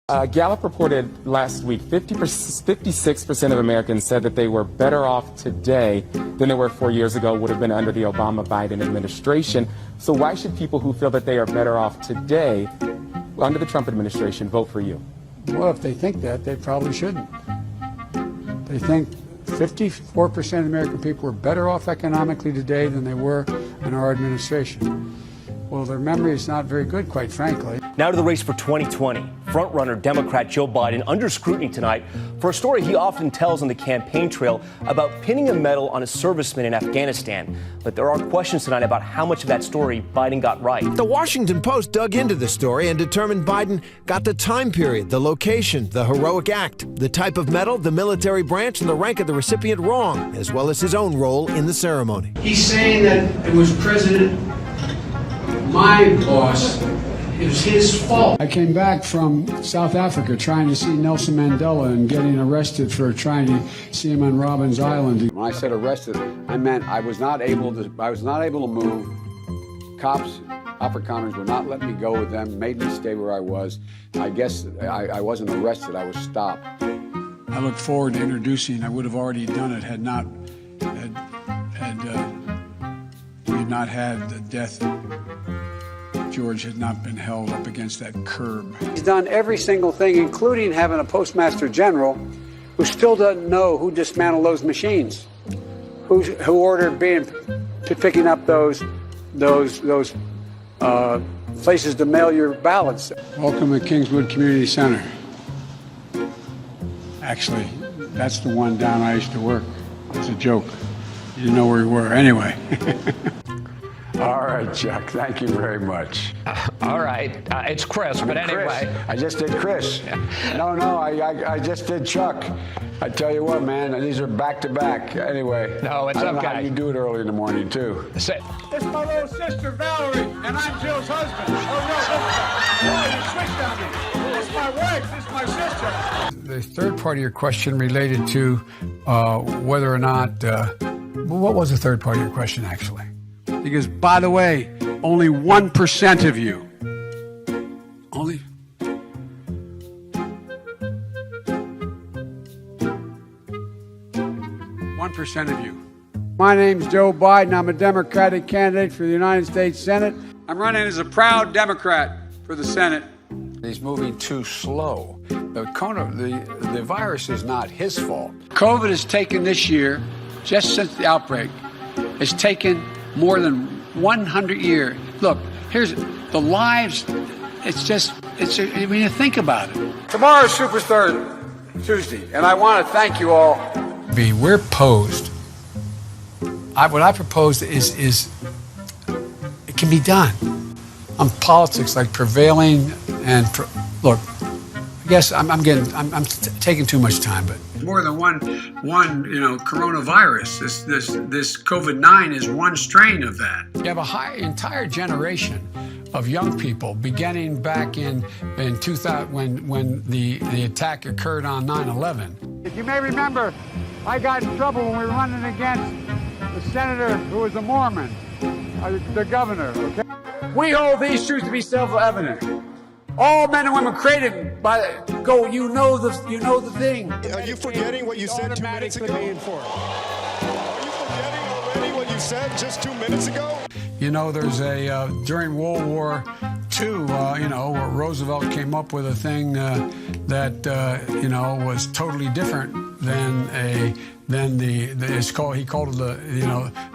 Gallup reported last week 56% of Americans said that they were better off today than they were 4 years ago, would have been under the Obama-Biden administration. So why should people who feel that they are better off today under the Trump administration vote for you? Well, if they think that, they probably shouldn't. They think 54% of American people are better off economically today than they were in our administration. Well, their memory is not very good, quite frankly. Now to the race for 2020. Frontrunner Democrat Joe Biden under scrutiny tonight for a story he often tells on the campaign trail about pinning a medal on a serviceman in Afghanistan. But there are questions tonight about how much of that story Biden got right. The Washington Post dug into the story and determined Biden got the time period, the location, the heroic act, the type of medal, the military branch, and the rank of the recipient wrong, as well as his own role in the ceremony. He's saying that it was my boss. It was his fault. I came back from South Africa trying to see Nelson Mandela and getting arrested for trying to see him on Robben's Island. When I said arrested, I meant I was not able to move. Cops, Afrikaners would not let me go with them, made me stay where I was. I guess I wasn't arrested, I was stopped. I look forward to introducing, I would have already done it had we had not had the death. George had not been held up against that curb. He's done every single thing, including having a postmaster general who still doesn't know who dismantled those machines, who ordered picking up those places to mail your ballots. Welcome to Kingswood Community Center. Actually, that's the one down I used to work. It's a joke. You didn't know where we were. Anyway. All right, Chuck, thank you very much. All right, it's Chris, but anyway. Chris. I just did Chris. No, I just did Chuck. I tell you what, man, these are back-to-back. Anyway, no, it's I don't okay. know how you do it early in the morning, too. It's my little sister, Valerie, and I'm Jill's husband. Oh, no, you switched on me. This is my wife, this is my sister. The third part of your question related to whether or not, what was the third part of your question, actually? Because, by the way, only 1% of you, only 1% of you. My name's Joe Biden. I'm a Democratic candidate for the United States Senate. I'm running as a proud Democrat for the Senate. He's moving too slow. The virus is not his fault. COVID has taken this year, just since the outbreak, has taken more than 100 years. Look, here's the lives. When you think about it. Tomorrow's Super Tuesday, and I want to thank you all. We're posed. What I propose is it can be done. On politics, like prevailing and look. I guess I'm taking too much time, but more than one coronavirus. This COVID-9 is one strain of that. You have entire generation of young people beginning back in 2000 when the attack occurred on 9/11. If you may remember, I got in trouble when we were running against the senator who was a Mormon, the governor. Okay, we hold these truths to be self-evident. All men and women created by go. You know the thing. Are you forgetting what you said 2 minutes ago? Are you forgetting already what you said just 2 minutes ago? You know, there's during World War II, where Roosevelt came up with a thing that was totally different than he called it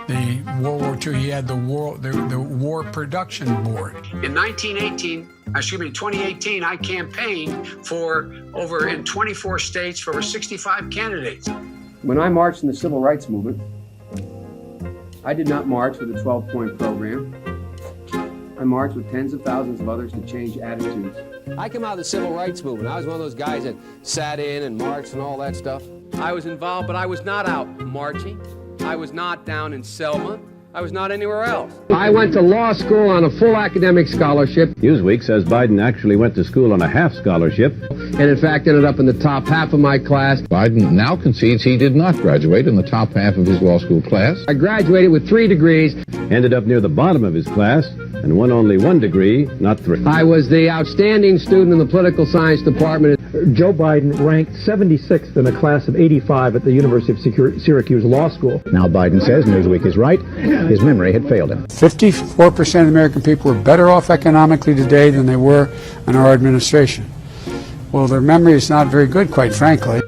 the World War II. He had the War Production Board. In 2018, I campaigned in 24 states for over 65 candidates. When I marched in the Civil Rights Movement, I did not march with a 12-point program. I marched with tens of thousands of others to change attitudes. I came out of the Civil Rights Movement. I was one of those guys that sat in and marched and all that stuff. I was involved, but I was not out marching. I was not down in Selma. I was not anywhere else. I went to law school on a full academic scholarship. Newsweek says Biden actually went to school on a half scholarship. And in fact ended up in the top half of my class. Biden now concedes he did not graduate in the top half of his law school class. I graduated with 3 degrees. ended up near the bottom of his class and won only 1 degree, not 3. I was the outstanding student in the political science department. Joe Biden ranked 76th in a class of 85 at the University of Syracuse Law School. Now Biden says Newsweek is right. His memory had failed him. 54% of American people are better off economically today than they were in our administration. Well, their memory is not very good, quite frankly.